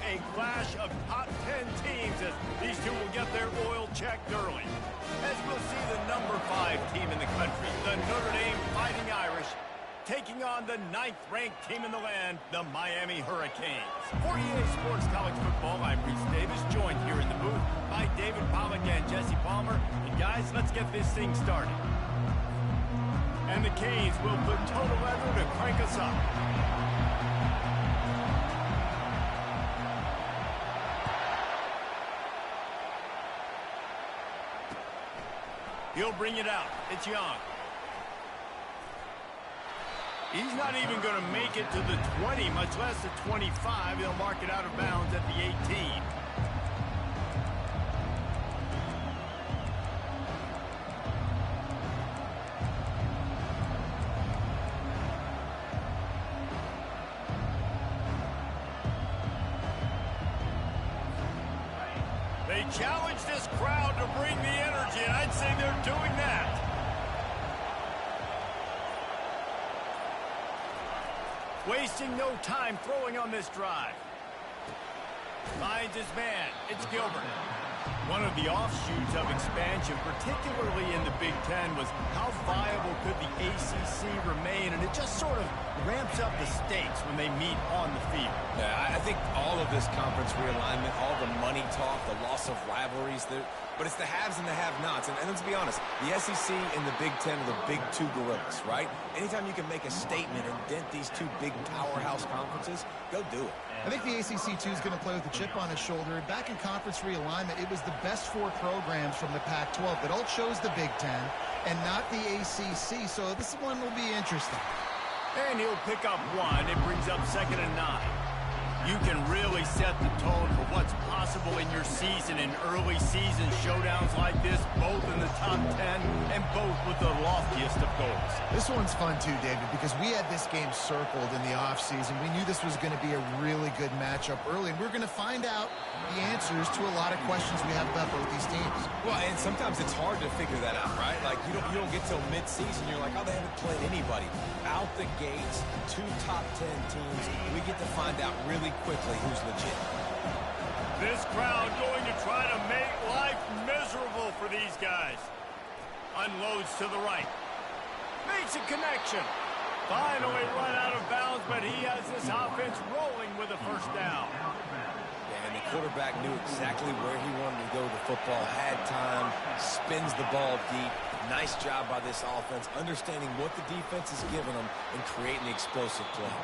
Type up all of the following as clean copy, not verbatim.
a clash of top 10 teams as these two will get their oil checked early. As we'll see the number 5 team in the country, the Notre Dame Fighting Irish, taking on the 9th-ranked team in the land, the Miami Hurricanes. For EA Sports College Football, I'm Reese Davis, joined here in the booth by David Pollack and Jesse Palmer. And guys, let's get this thing started. And the Canes will put total leather to crank us up. He'll bring it out. It's Young. He's not even going to make it to the 20, much less the 25. He'll mark it out of bounds at the 18. They challenge this crowd to bring the energy, and I'd say they're doing that. Wasting no time throwing on this drive. Finds his man. It's Gilbert. One of the offshoots of expansion, particularly in the Big Ten, was how viable could the ACC remain, and it just sort of ramps up the stakes when they meet on the field. Yeah, I think all of this conference realignment, all the money talk, the loss of rivalries, but it's the haves and the have-nots. And let's be honest, the SEC and the Big Ten are the big two gorillas, right? Anytime you can make a statement and dent these two big powerhouse conferences, go do it. I think the ACC, too, is going to play with a chip on his shoulder. Back in conference realignment, it was the best 4 programs from the Pac-12 that all chose the Big Ten and not the ACC, so this one will be interesting. And he'll pick up 1. It brings up 2nd and 9. You can really set the tone for what's possible in your season in early season showdowns like this, both in the top 10 and both with the loftiest of goals. This one's fun too, David, because we had this game circled in the offseason. We knew this was going to be a really good matchup early, and we're going to find out the answers to a lot of questions we have about both these teams. Well, and sometimes it's hard to figure that out, right? Like, you don't get till mid-season. You're like, oh, they haven't played anybody. Out the gates, 2 top 10 teams. We get to find out really quickly who's legit. This crowd going to try to make life miserable for these guys. Unloads to the right. Makes a connection. Finally run out of bounds, but he has this offense rolling with a first down. And the quarterback knew exactly where he wanted to go with the football, had time, spins the ball deep. Nice job by this offense, understanding what the defense is giving them and creating the explosive play.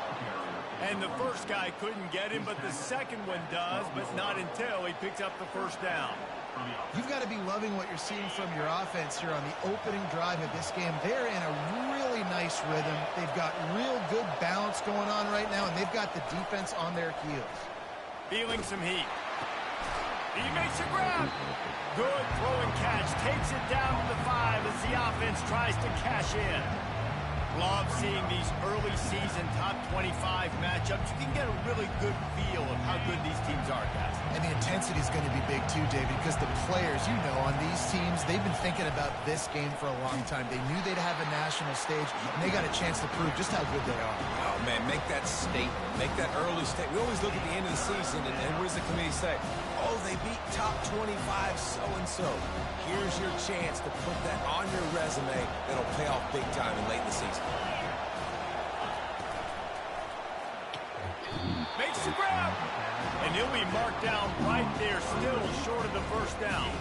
And the first guy couldn't get him, but the second one does, but not until he picks up the first down. You've got to be loving what you're seeing from your offense here on the opening drive of this game. They're in a really nice rhythm. They've got real good balance going on right now, and they've got the defense on their heels. Feeling some heat. He makes a grab. Good throw and catch. Takes it down to the 5 as the offense tries to cash in. Love seeing these early season top 25 matchups. You can get a really good feel of how good these teams are, guys. And the intensity is going to be big too, David, because the players, you know, on these teams, they've been thinking about this game for a long time. They knew they'd have a national stage, and they got a chance to prove just how good they are. Oh, man, make that statement. Make that early statement. We always look at the end of the season, and what does the committee say? Oh, they beat top 25 so-and-so. Here's your chance to put that on your resume that'll pay off big time in late in the season. Makes the grab. And he'll be marked down right there, still short of the first down.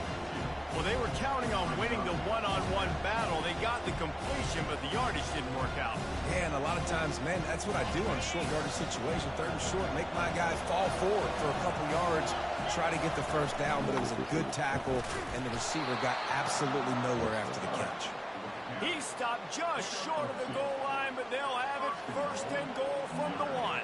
Well, they were counting on winning the one-on-one battle. They got the completion, but the yardage didn't work out. Yeah, and a lot of times, man, that's what I do on short yardage situation. 3rd and short, make my guy fall forward for a couple yards, try to get the first down, but it was a good tackle, and the receiver got absolutely nowhere after the catch. He stopped just short of the goal line, but they'll have it 1st and goal from the 1.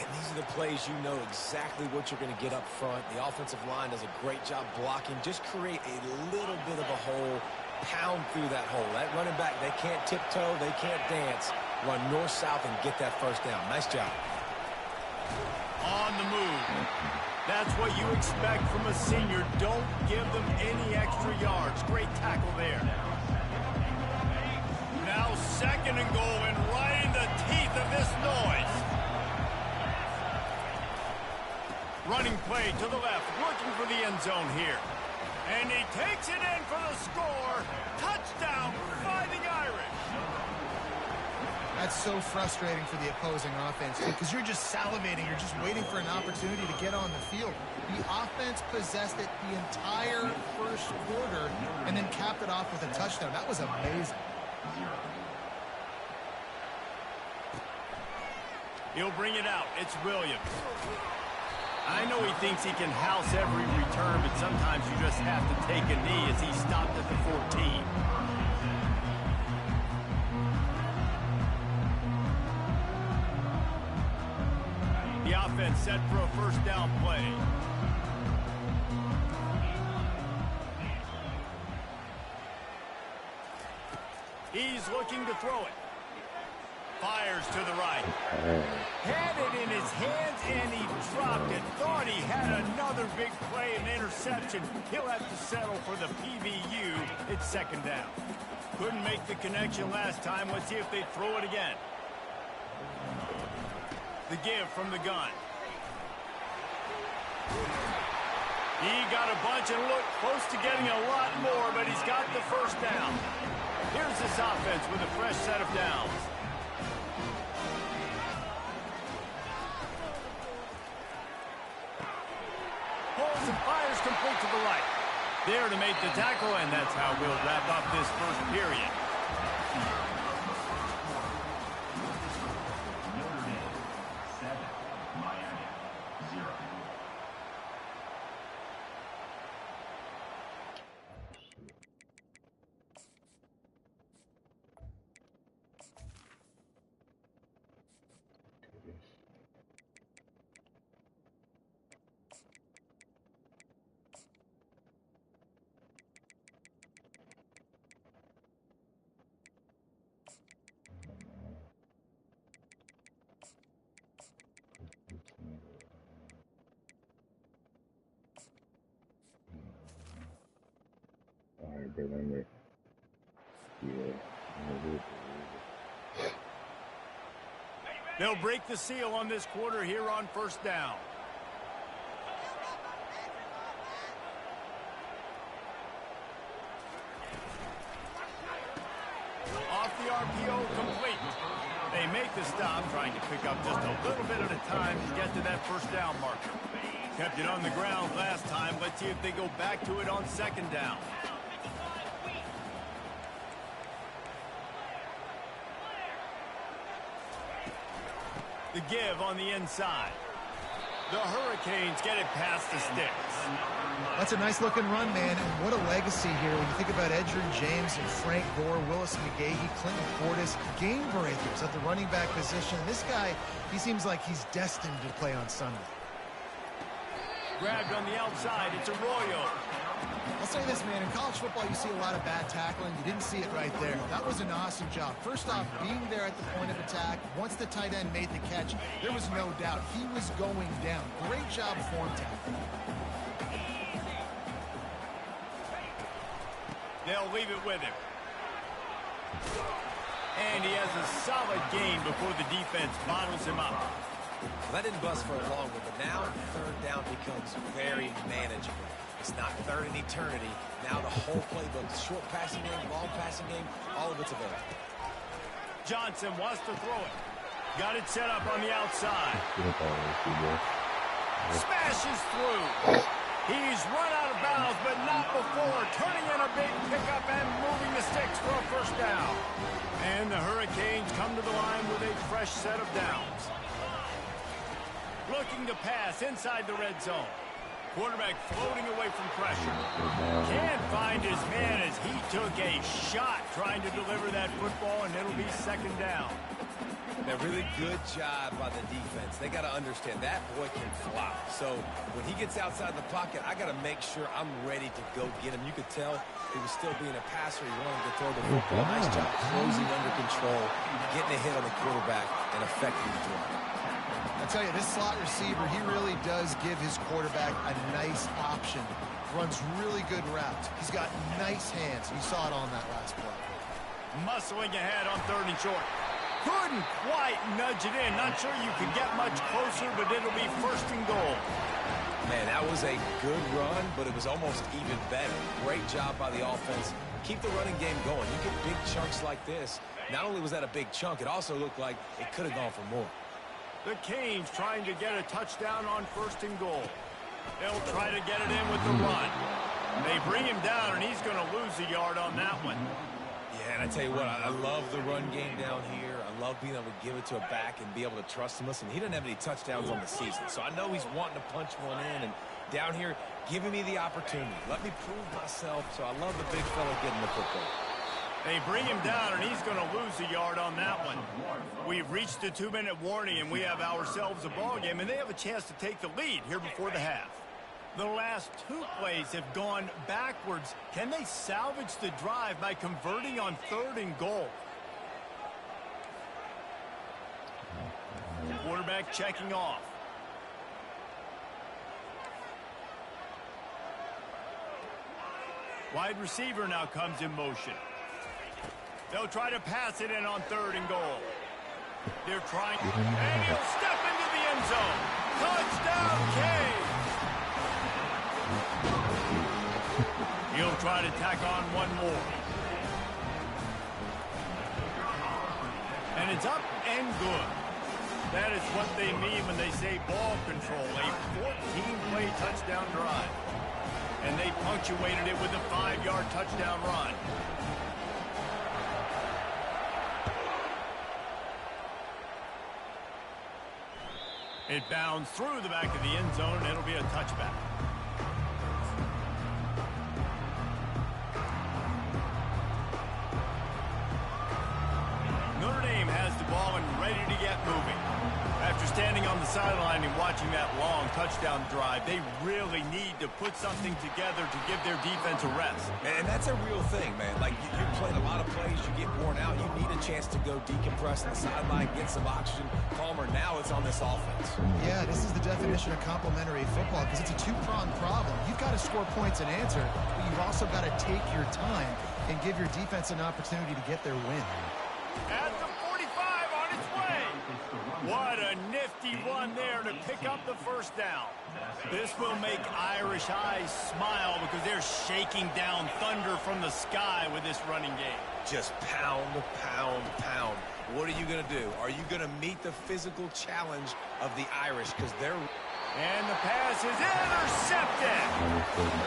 And these are the plays you know exactly what you're going to get up front. The offensive line does a great job blocking. Just create a little bit of a hole, pound through that hole. That running back, they can't tiptoe, they can't dance. Run north-south and get that first down. Nice job. On the move. That's what you expect from a senior. Don't give them any extra yards. Great tackle there. Now 2nd and goal, and right in the teeth of this noise. Running play to the left, looking for the end zone here. And he takes it in for the score. Touchdown, Fighting Irish. That's so frustrating for the opposing offense, too, because you're just salivating. You're just waiting for an opportunity to get on the field. The offense possessed it the entire first quarter and then capped it off with a touchdown. That was amazing. He'll bring it out. It's Williams. I know he thinks he can house every return, but sometimes you just have to take a knee as he stopped at the 14. The offense set for a first down play. He's looking to throw it. Fires to the right. Had it in his hands, and he dropped it. Thought he had another big play and interception. He'll have to settle for the PBU. It's second down. Couldn't make the connection last time. Let's see if they throw it again. The give from the gun. He got a bunch and looked close to getting a lot more, but he's got the first down. Here's this offense with a fresh set of downs. Pulls and fires complete to the right. There to make the tackle, and that's how we'll wrap up this first period. They'll break the seal on this quarter here on first down. Off the RPO, complete. They make the stop, trying to pick up just a little bit at a time to get to that first down marker. Kept it on the ground last time. Let's see if they go back to it on second down. The give on the inside. The Hurricanes get it past the sticks. That's a nice-looking run, man, and what a legacy here when you think about Edgerrin James and Frank Gore, Willis McGahee, Clinton Portis, game breakers at the running back position. This guy, he seems like he's destined to play on Sunday. Grabbed on the outside. It's Arroyo. I'll say this, man. In college football, you see a lot of bad tackling. You didn't see it right there. That was an awesome job. First off, being there at the point of attack. Once the tight end made the catch, there was no doubt he was going down. Great job form tackling. They'll leave it with him. And he has a solid gain before the defense bottles him up. Well, that didn't bust for a long one, but now third down becomes very manageable. It's not third in eternity. Now the whole playbook, short passing game, long passing game, all of it's available. Johnson wants to throw it. Got it set up on the outside. Smashes through. He's run out of bounds, but not before. Turning in a big pickup and moving the sticks for a first down. And the Hurricanes come to the line with a fresh set of downs. Looking to pass inside the red zone. Quarterback floating away from pressure. Can't find his man as he took a shot trying to deliver that football, and it'll be second down. A really good job by the defense. They got to understand that boy can fly. So when he gets outside the pocket, I got to make sure I'm ready to go get him. You could tell he was still being a passer. He wanted to throw the football. Nice job closing under control, getting a hit on the quarterback, and effectively throwing. I tell you, this slot receiver, he really does give his quarterback a nice option. Runs really good routes. He's got nice hands. You saw it on that last play. Muscling ahead on third and short. Couldn't quite nudge it in. Not sure you could get much closer, but it'll be first and goal. Man, that was a good run, but it was almost even better. Great job by the offense. Keep the running game going. You get big chunks like this. Not only was that a big chunk, it also looked like it could have gone for more. The Canes trying to get a touchdown on 1st and goal. They'll try to get it in with the run. They bring him down, and he's going to lose a yard on that one. Yeah, and I tell you what, I love the run game down here. I love being able to give it to a back and be able to trust him. Listen, he doesn't have any touchdowns on the season, so I know he's wanting to punch one in. And down here, giving me the opportunity. Let me prove myself, so I love the big fella getting the football. They bring him down, and he's going to lose a yard on that one. We've reached the 2-minute warning, and we have ourselves a ball game, and they have a chance to take the lead here before the half. The last 2 plays have gone backwards. Can they salvage the drive by converting on 3rd and goal? Quarterback checking off. Wide receiver now comes in motion. They'll try to pass it in on 3rd and goal. They're trying, and he'll step into the end zone. Touchdown, Canes! He'll try to tack on one more. And it's up and good. That is what they mean when they say ball control. A 14-play touchdown drive. And they punctuated it with a 5-yard touchdown run. It bounds through the back of the end zone, and it'll be a touchback. Notre Dame has the ball and ready to get moving. After standing on the sideline and watching that long touchdown drive, they really need to put something together to give their defense a rest. And that's a real thing, man. Like, you played a lot of plays, you get worn out, you need a chance to go decompress on the sideline, get some oxygen. Palmer, now it's on this offense. Yeah, this is the definition of complementary football because it's a two-pronged problem. You've got to score points and answer, but you've also got to take your time and give your defense an opportunity to get their win. At the 45 on its way. What a nifty run there to pick up the 1st down. This will make Irish eyes smile because they're shaking down thunder from the sky with this running game. Just pound, pound, pound. What are you going to do? Are you going to meet the physical challenge of the Irish? Because they're... And the pass is intercepted.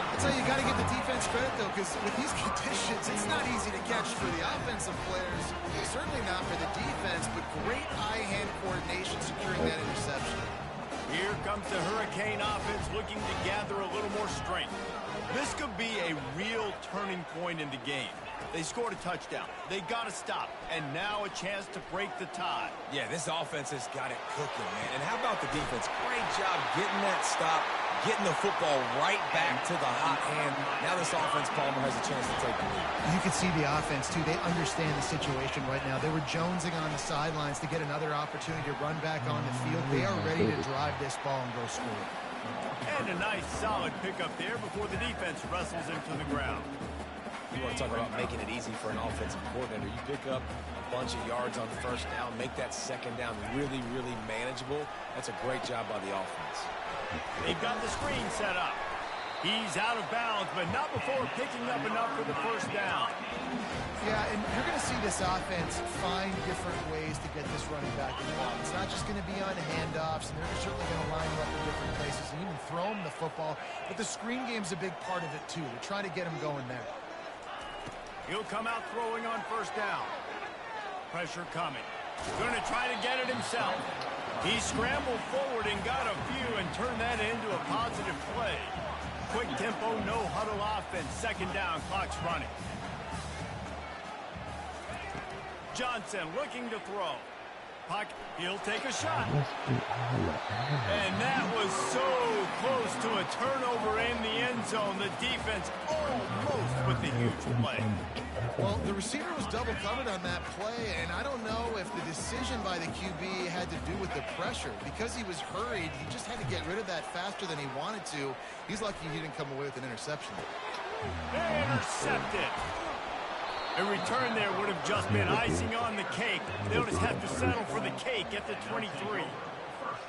I'll tell you, you got to give the defense credit, though, because with these conditions, it's not easy to catch for the offensive players. Certainly not for the defense, but great eye-hand coordination securing that interception. Here comes the Hurricane offense looking to gather a little more strength. This could be a real turning point in the game. They scored a touchdown. They got to stop. And now a chance to break the tie. Yeah, this offense has got it cooking, man. And how about the defense? Great job getting that stop, getting the football right back to the hot hand. Now this offense, Palmer, has a chance to take the lead. You can see the offense, too. They understand the situation right now. They were jonesing on the sidelines to get another opportunity to run back on the field. They are ready to drive this ball and go score. And a nice, solid pickup there before the defense wrestles into the ground. You want to talk about making it easy for an offensive coordinator. You pick up a bunch of yards on the 1st down, make that 2nd down really, really manageable. That's a great job by the offense. They've got the screen set up. He's out of bounds, but not before picking up enough for the 1st down. Yeah, and you're going to see this offense find different ways to get this running back involved. It's not just going to be on handoffs, and they're certainly going to line him up in different places and even throw him the football. But the screen game's a big part of it, too. They're trying to get him going there. He'll come out throwing on 1st down. Pressure coming. Going to try to get it himself. He scrambled forward and got a few and turned that into a positive play. Quick tempo, no huddle offense. 2nd down, clock's running. Johnson looking to throw. Pocket, he'll take a shot. And that was so close to a turnover in the end zone. The defense almost with the huge play. Well, the receiver was double covered on that play, and I don't know if the decision by the QB had to do with the pressure. Because he was hurried, he just had to get rid of that faster than he wanted to. He's lucky he didn't come away with an interception. Intercepted. A return there would have just been icing on the cake. They'll just have to settle for the cake at the 23.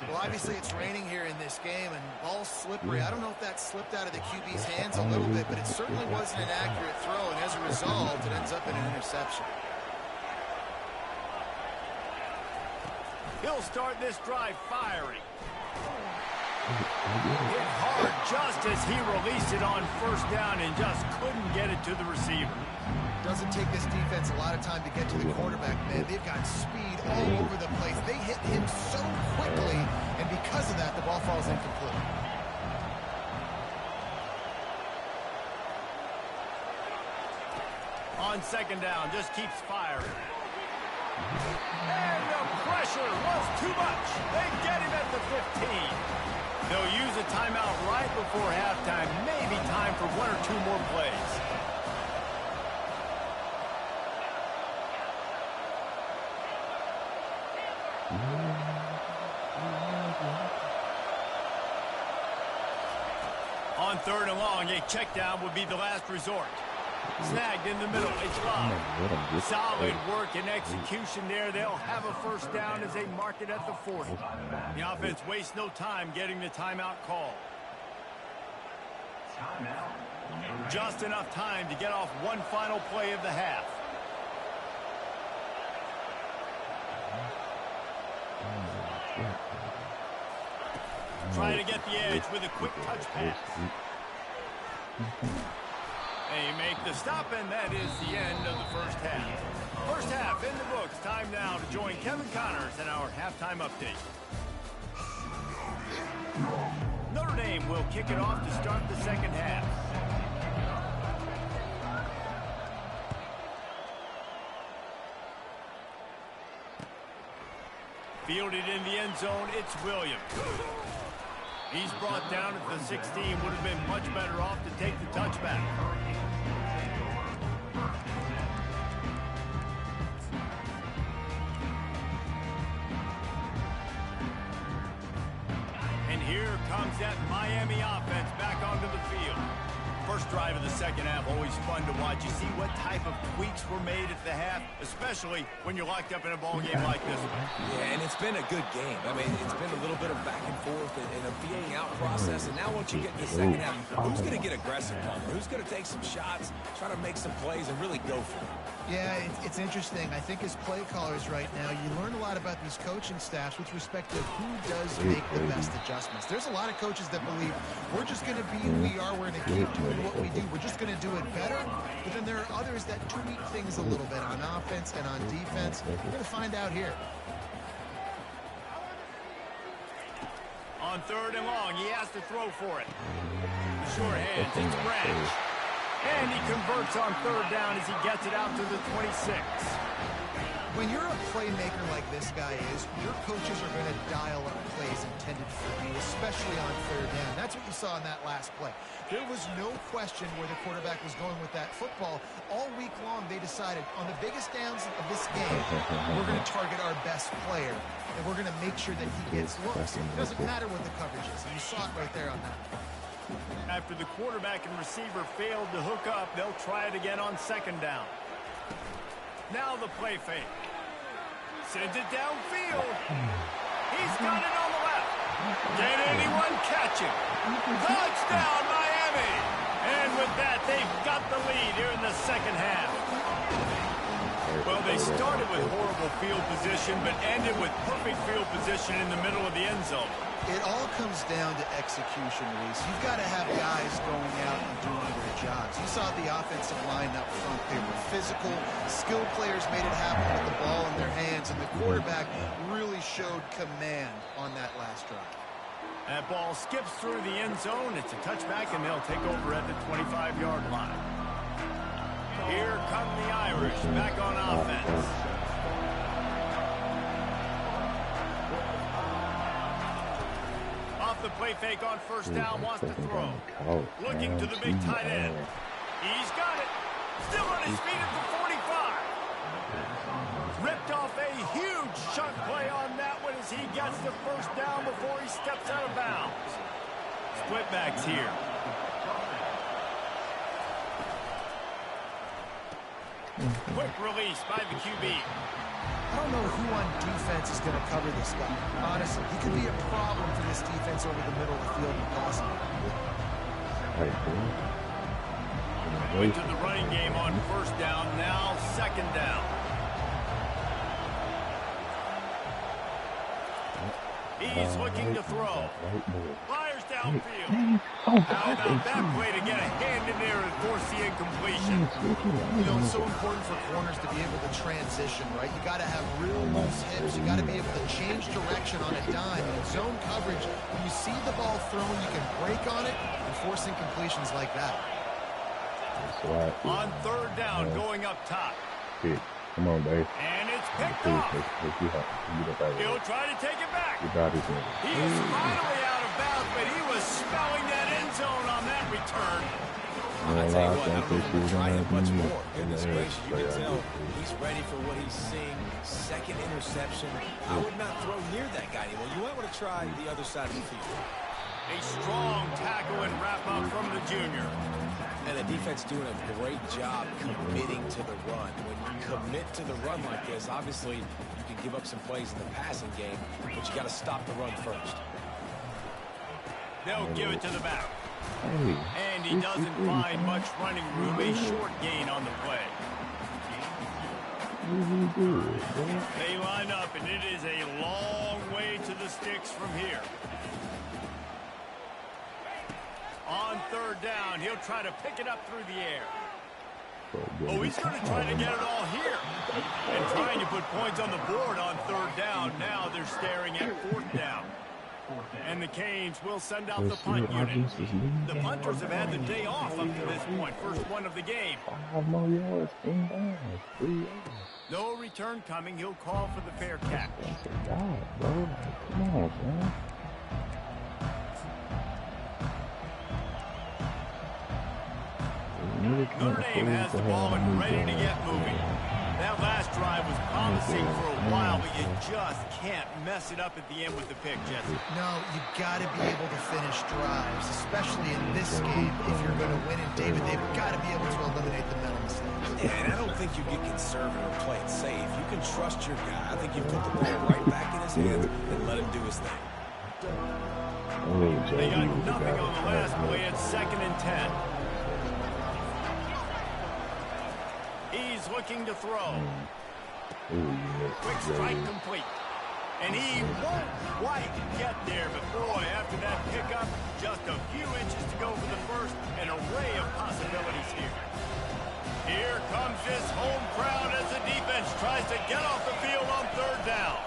Well, obviously it's raining here in this game, and ball's slippery. I don't know if that slipped out of the QB's hands a little bit, but it certainly wasn't an accurate throw, and as a result, it ends up in an interception. He'll start this drive firing. Hit hard just as he released it on first down and just couldn't get it to the receiver. Doesn't take this defense a lot of time to get to the quarterback, man. They've got speed all over the place. They hit him so quickly, and because of that, the ball falls incomplete. On second down, just keeps firing. And the pressure was too much. They get him at the 15. They'll use a timeout right before halftime. Maybe time for one or two more plays. On third and long, a check down would be the last resort. Snagged in the middle. It's Love. Solid work and execution there. They'll have a first down as they mark it at the 40. The offense wastes no time getting the timeout call. Just enough time to get off one final play of the half. Trying to get the edge with a quick touch pass. They make the stop, and that is the end of the first half. First half in the books. Time now to join Kevin Connors in our halftime update. Notre Dame will kick it off to start the second half. Fielded in the end zone, it's Williams. He's brought down at the 16. Would have been much better off to take the touchback. And here comes that Miami offense back onto the field. First drive of the second half, always fun to watch. You see what type of tweaks were made at the half, especially when you're locked up in a ball game like this one. Yeah, and it's been a good game. I mean, it's been a little bit of back and forth and a feeling out process. And now once you get in the second half, who's going to get aggressive, Palmer? Who's going to take some shots, try to make some plays, and really go for it? Yeah, it's interesting. I think as play callers right now, you learn a lot about these coaching staffs with respect to who does make the best adjustments. There's a lot of coaches that believe we're just going to be who we are. We're going to keep doing what we do. We're just going to do it better. But then there are others that tweak things a little bit on offense and on defense. We're going to find out here. On third and long, he has to throw for it. The short hands, it's Branch. And he converts on third down as he gets it out to the 26. When you're a playmaker like this guy is, your coaches are going to dial up plays intended for you, especially on third down. That's what you saw in that last play. There was no question where the quarterback was going with that football. All week long, they decided on the biggest downs of this game, we're going to target our best player, and we're going to make sure that he gets looks. It doesn't matter what the coverage is. And you saw it right there on that. After the quarterback and receiver failed to hook up, they'll try it again on second down. Now the play fake. Sends it downfield. He's got it on the left. Can anyone catch him? Touchdown, Miami! And with that, they've got the lead here in the second half. Well, they started with horrible field position, but ended with perfect field position in the middle of the end zone. It all comes down to execution, Reese. You've got to have guys going out and doing their jobs. You saw the offensive line up front. They were physical. Skilled players made it happen with the ball in their hands, and the quarterback really showed command on that last drive. That ball skips through the end zone. It's a touchback, and they'll take over at the 25-yard line. Here come the Irish back on offense. Off the play fake on first down, wants to throw. Looking to the big tight end. He's got it. Still on his feet at the 45. Ripped off a huge chunk play on that one as he gets the first down before he steps out of bounds. Split backs here. Quick release by the QB. don't know who on defense is going to cover this guy. Honestly, he could be a problem for this defense over the middle of the field and possible. Went to the running game on first down, now second down. He's looking to throw. Fires downfield. How about that play to get a hand in there and force the incompletion? You know, it's so important for corners to be able to transition, right? You got to have real loose hips. You got to be able to change direction on a dime. And in zone coverage, when you see the ball thrown, you can break on it and force incompletions like that. On third down, going up top. Come on, Dave. And it's picked off. He'll try to take it back. He is finally out of bounds, but he was smelling that end zone on that return. I tell you what, I don't think he's trying much more. Goodness gracious, you can tell he's ready for what he's seeing. Second interception. I would not throw near that guy anymore. You might want to try the other side of the field. A strong tackle and wrap up from the junior. And the defense doing a great job committing to the run. When you commit to the run like this, obviously you can give up some plays in the passing game, but you got to stop the run first. They'll give it to the back. And he doesn't find much running room. A short gain on the play. They line up, and it is a long way to the sticks from here. On third down, he'll try to pick it up through the air. Oh, he's going to try to get it all here. And trying to put points on the board on third down. Now they're staring at fourth down. And the Canes will send out the punt unit. The punters have had the day off up to this point. First one of the game. No return coming. He'll call for the fair catch. Come on, man. Notre Dame has the ball and ready to get moving. That last drive was promising for a while, but you just can't mess it up at the end with the pick, Jesse. No, you got to be able to finish drives, especially in this game. If you're going to win in David, they've got to be able to eliminate the mental mistakes. Yeah, and I don't think you get conservative or play it safe. You can trust your guy. I think you put the ball right back in his hands and let him do his thing. They got nothing on the last play. It's 2nd and 10. He's looking to throw. Quick strike complete. And he won't quite get there, but boy, after that pickup, just a few inches to go for the first. An array of possibilities here. Here comes this home crowd as the defense tries to get off the field on third down.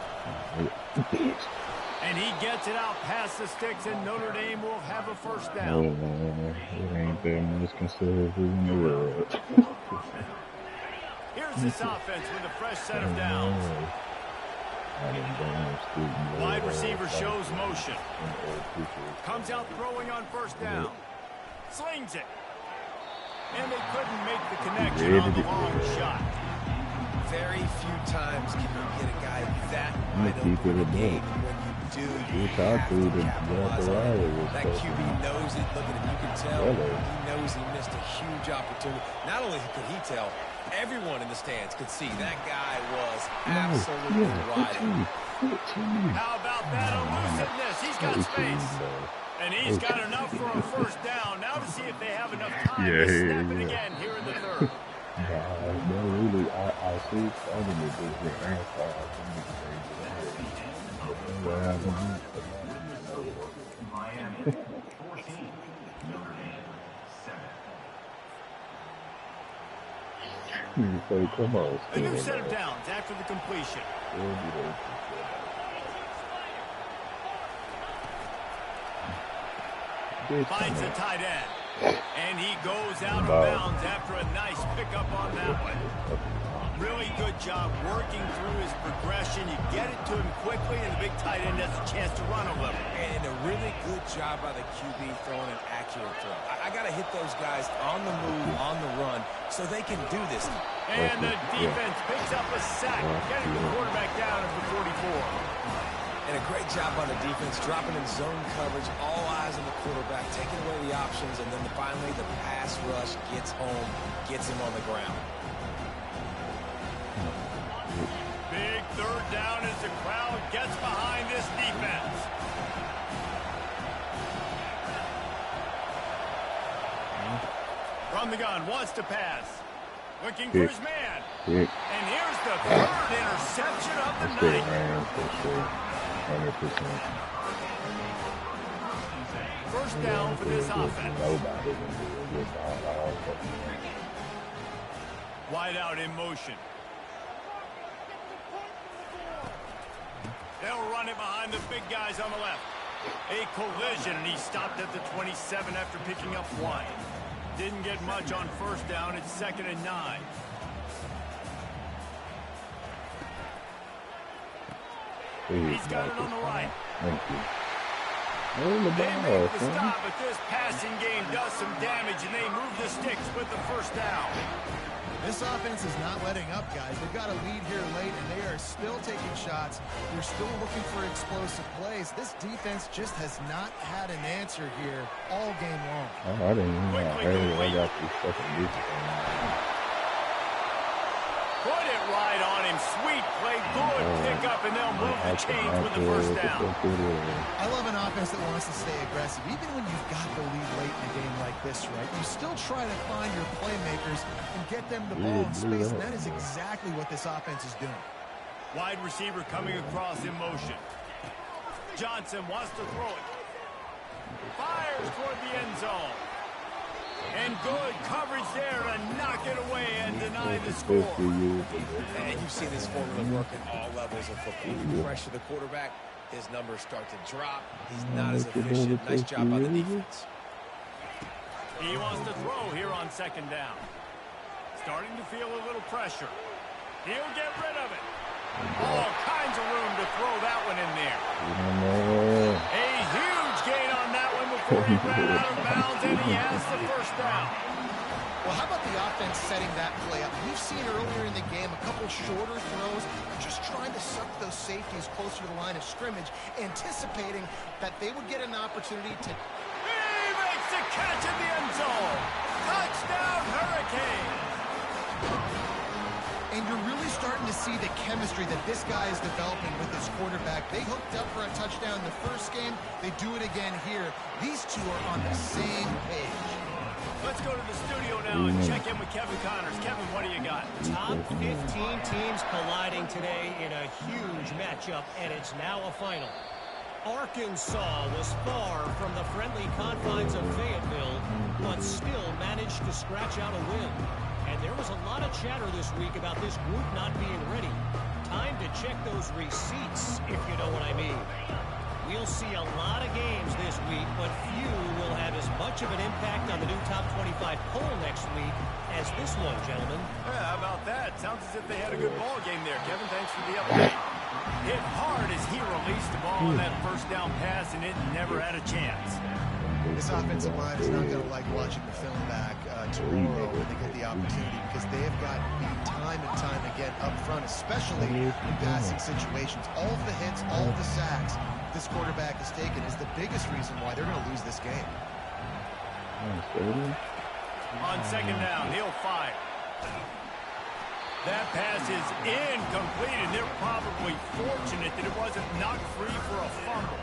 And he gets it out past the sticks, and Notre Dame will have a first down. It ain't that much conservative in the world. Here's this offense with a fresh set of downs. Wide receiver shows motion. Comes out throwing on first down. Slings it. And they couldn't make the connection on the long shot. Very few times can you get a guy that wide open in the game. When you do, you have to capitalize on it. That QB knows it. Look at him. You can tell he knows he missed a huge opportunity. Not only could he tell, everyone in the stands could see that guy was absolutely wide. How about that elusiveness? He's got space. And he's got enough for a first down. Now to see if they have enough time to snap it again here in the third. No, really, I see starting to do the answer. Miami 14, Notre Dame 7. So come on. A new set of downs after the completion. Finds a tight end. And he goes out of bounds after a nice pickup on that one. Really good job working through his progression. You get it to him quickly, and the big tight end has a chance to run a little. And a really good job by the QB throwing an accurate throw. I got to hit those guys on the move, on the run, so they can do this. And the defense picks up a sack, getting the quarterback down at the 44. And a great job on the defense, dropping in zone coverage, all eyes on the quarterback, taking away the options, and then finally the pass rush gets home, gets him on the ground. Big 3rd down as the crowd gets behind this defense. From the gun, wants to pass. Looking for his man. And here's the third interception of the night. 100%. First down for this offense. Wide out in motion. They'll run it behind the big guys on the left. A collision, and he stopped at the 27 after picking up 1. Didn't get much on first down. It's 2nd and 9. He's got it on the right. Thank you. They make the stop, but this passing game does some damage, and they move the sticks with the first down. This offense is not letting up, guys. They've got a lead here late, and they are still taking shots. They're still looking for explosive plays. This defense just has not had an answer here all game long. Oh, I didn't even know I got this fucking defense. Put it right on him. Sweet play. Good pickup, and they'll move the chains with the first down. I love an offense that wants to stay aggressive. Even when you've got the lead late in a game like this, right, you still try to find your playmakers and get them the ball in space, and that is exactly what this offense is doing. Wide receiver coming across in motion. Johnson wants to throw it. Fires toward the end zone. And good coverage there to knock it away and deny the score. And you've seen this formula work at all levels of football. You pressure the quarterback, his numbers start to drop. He's not as efficient. Nice job by the defense. He wants to throw here on 2nd down. Starting to feel a little pressure. He'll get rid of it. All kinds of room to throw that one in there. A huge gain on that one before he ran out of bounds, and he has the first down. Well, how about the offense setting that play up? We've seen earlier in the game a couple shorter throws, just trying to suck those safeties closer to the line of scrimmage, anticipating that they would get an opportunity to... He makes the catch in the end zone. Touchdown, Hurricanes. And you're really starting to see the chemistry that this guy is developing with his quarterback. They hooked up for a touchdown the first game. They do it again here. These two are on the same page. Let's go to the studio now and check in with Kevin Connors. Kevin, what do you got? Top 15 teams colliding today in a huge matchup, and it's now a final. Arkansas was far from the friendly confines of Fayetteville, but still managed to scratch out a win. And there was a lot of chatter this week about this group not being ready. Time to check those receipts, if you know what I mean. We'll see a lot of games this week, but few will have as much of an impact on the new top 25 poll next week as this one, gentlemen. Yeah, how about that? Sounds as if they had a good ball game there, Kevin. Thanks for the update. Hit hard as he released the ball on that first down pass, and it never had a chance. This offensive line is not going to like watching the film back tomorrow when they get the opportunity, because they have got beat time and time again up front, especially in passing situations. All of the hits, all of the sacks this quarterback has taken is the biggest reason why they're going to lose this game. On 2nd down, he'll fire. That pass is incomplete, and they're probably fortunate that it wasn't knocked free for a fumble.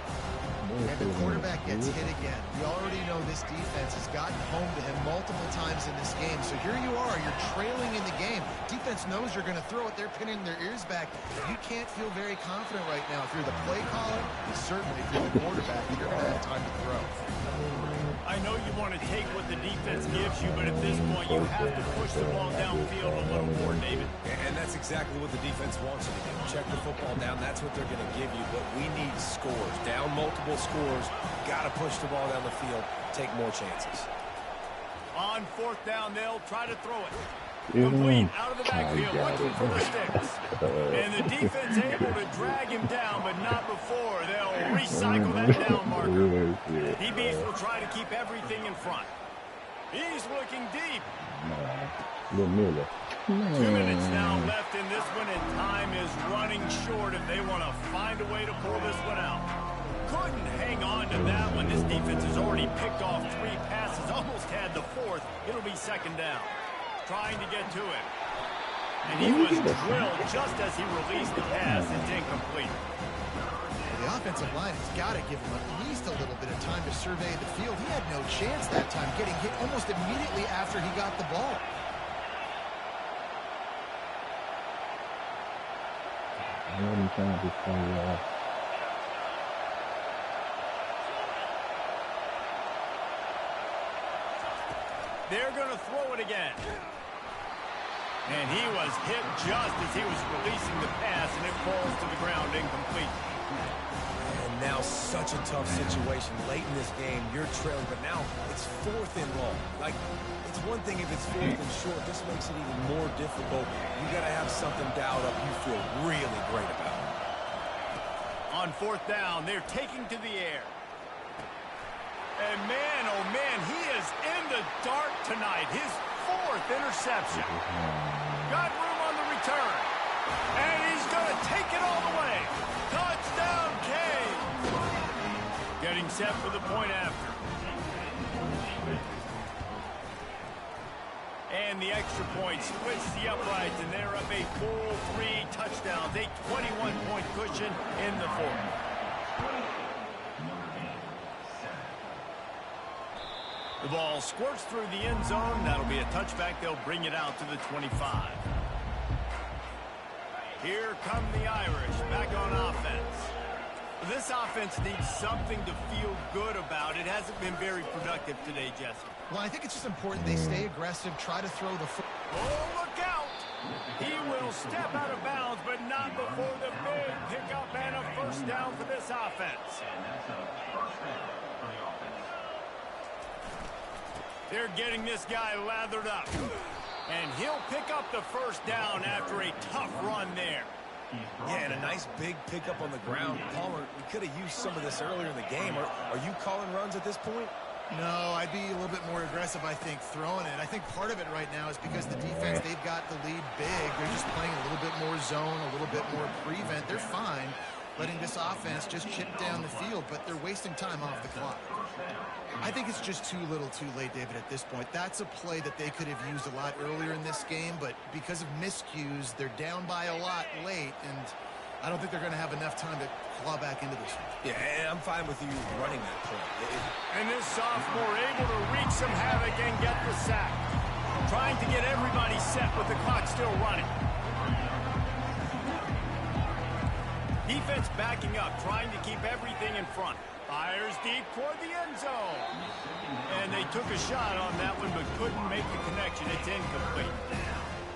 And the quarterback gets hit again. We already know this defense has gotten home to him multiple times in this game. So here you are, you're trailing in the game. Defense knows you're going to throw it. They're pinning their ears back. You can't feel very confident right now. If you're the play caller, and certainly if you're the quarterback, you're going to have time to throw. I know you want to take what the defense gives you, but at this point, you have to push the ball downfield a little more, David. And that's exactly what the defense wants you to do. Check the football down. That's what they're going to give you, but we need scores. Down multiple scores. Got to push the ball down the field. Take more chances. On 4th down, they'll try to throw it. Complete out of the backfield, looking for the sticks. And the defense able to drag him down, but not before. They'll recycle that down marker. DBs will try to keep everything in front. He's looking deep. 2 minutes now left in this one, and time is running short if they want to find a way to pull this one out. Couldn't hang on to that one. This defense has already picked off 3 passes, almost had the 4th. It'll be 2nd down. Trying to get to it. And he was drilled just as he released the pass. It's incomplete. The offensive line has got to give him at least a little bit of time to survey the field. He had no chance that time, getting hit almost immediately after he got the ball. Really trying to play off. They're going to throw it again. And he was hit just as he was releasing the pass, and it falls to the ground incomplete. And now such a tough situation. Late in this game, you're trailing, but now it's 4th and long. Like, it's one thing if it's 4th and short. This makes it even more difficult. You got to have something dialed up you feel really great about. On 4th down, they're taking to the air. And man, oh man, he is in the dark tonight. His 4th interception. Got room on the return. And he's going to take it all the way. Touchdown, Kane. Getting set for the point after. And the extra point splits the uprights, and they're up a full 3 touchdowns, a 21-point cushion in the 4th. The ball squirts through the end zone. That'll be a touchback. They'll bring it out to the 25. Here come the Irish back on offense. This offense needs something to feel good about. It hasn't been very productive today, Jesse. Well, I think it's just important they stay aggressive, try to throw the football. Oh, look out! He will step out of bounds, but not before the big pickup and a first down for this offense. And that's a first down for the offense. They're getting this guy lathered up. And he'll pick up the first down after a tough run there. Yeah, and a nice big pickup on the ground. Palmer, we could have used some of this earlier in the game. Are you calling runs at this point? No, I'd be a little bit more aggressive, I think, throwing it. I think part of it right now is because the defense, they've got the lead big. They're just playing a little bit more zone, a little bit more prevent. They're fine letting this offense just chip down the field, but they're wasting time off the clock. I think it's just too little too late, David, at this point. That's a play that they could have used a lot earlier in this game, but because of miscues, they're down by a lot late, and I don't think they're going to have enough time to claw back into this one. Yeah, and I'm fine with you running that play. And this sophomore able to wreak some havoc and get the sack. Trying to get everybody set with the clock still running. Defense backing up, trying to keep everything in front. Fires deep toward the end zone. And they took a shot on that one, but couldn't make the connection. It's incomplete.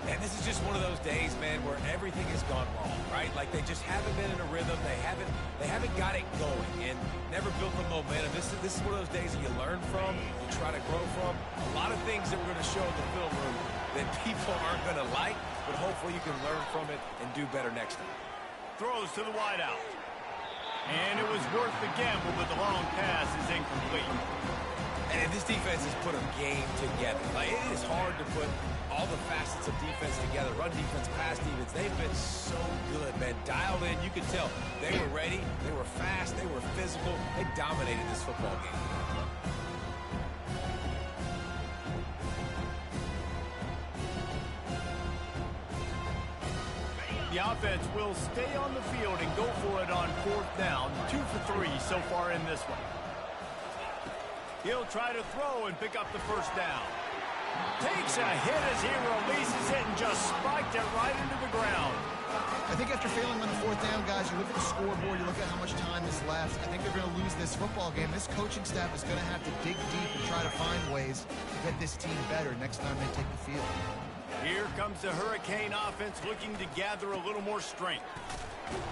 And this is just one of those days, man, where everything has gone wrong, right? Like they just haven't been in a rhythm. They haven't got it going and never built the momentum. This is one of those days that you learn from, you try to grow from. A lot of things that we're going to show in the film room that people aren't going to like, but hopefully you can learn from it and do better next time. Throws to the wideout. And it was worth the gamble, but the long pass is incomplete. And this defense has put a game together. Like, it is hard to put all the facets of defense together. Run defense, pass defense. They've been so good, man. Dialed in. You could tell they were ready. They were fast. They were physical. They dominated this football game. The offense will stay on the field and go for it on 4th down. 2 for 3 so far in this one. He'll try to throw and pick up the first down. Takes a hit as he releases it and just spiked it right into the ground. I think after failing on the 4th down, guys, you look at the scoreboard, you look at how much time is left. I think they're going to lose this football game. This coaching staff is going to have to dig deep and try to find ways to get this team better next time they take the field. Here comes the Hurricane offense looking to gather a little more strength.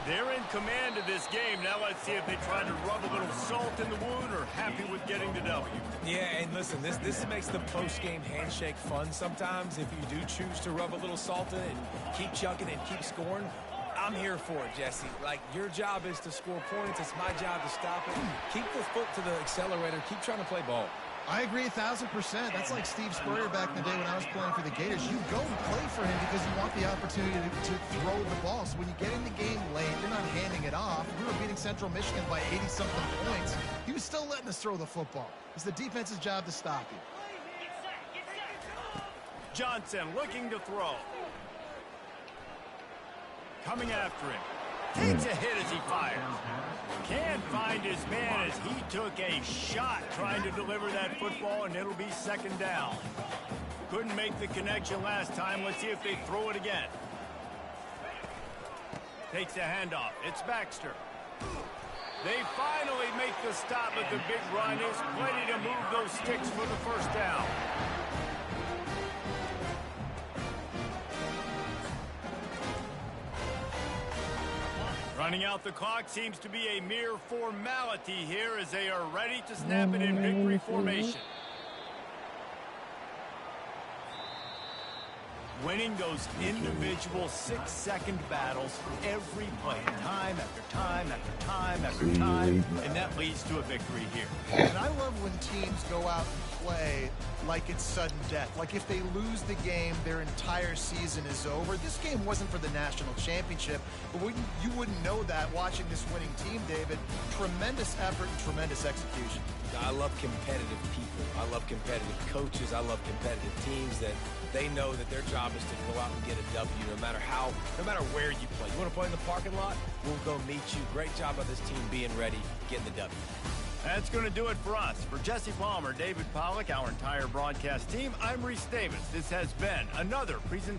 They're in command of this game. Now let's see if they try to rub a little salt in the wound or happy with getting the W. Yeah, and listen, this makes the post-game handshake fun sometimes if you do choose to rub a little salt in it and keep chucking and keep scoring. I'm here for it, Jesse. Like, your job is to score points. It's my job to stop it. Keep the foot to the accelerator. Keep trying to play ball. I agree 1,000%. That's like Steve Spurrier back in the day when I was playing for the Gators. You go and play for him because you want the opportunity to throw the ball. So when you get in the game late, you're not handing it off. We were beating Central Michigan by 80-something points. He was still letting us throw the football. It's the defense's job to stop you. Johnson looking to throw. Coming after him. Takes a hit as he fires. Can't find his man as he took a shot trying to deliver that football, and it'll be second down. Couldn't make the connection last time. Let's see if they throw it again. Takes a handoff. It's Baxter. They finally make the stop, but the big run is plenty to move those sticks for the first down. Running out the clock seems to be a mere formality here as they are ready to snap it in victory formation. Winning those individual 6-second battles every play, time after time after time after time, and that leads to a victory here. And I love when teams go out and play like it's sudden death. Like if they lose the game, their entire season is over. This game wasn't for the national championship, but you wouldn't know that watching this winning team, David. Tremendous effort and tremendous execution. I love competitive people. I love competitive coaches. I love competitive teams that they know that their job is to go out and get a W no matter where you play. You want to play in the parking lot? We'll go meet you. Great job by this team being ready, getting the W. That's going to do it for us. For Jesse Palmer, David Pollack, our entire broadcast team, I'm Reese Davis. This has been another presentation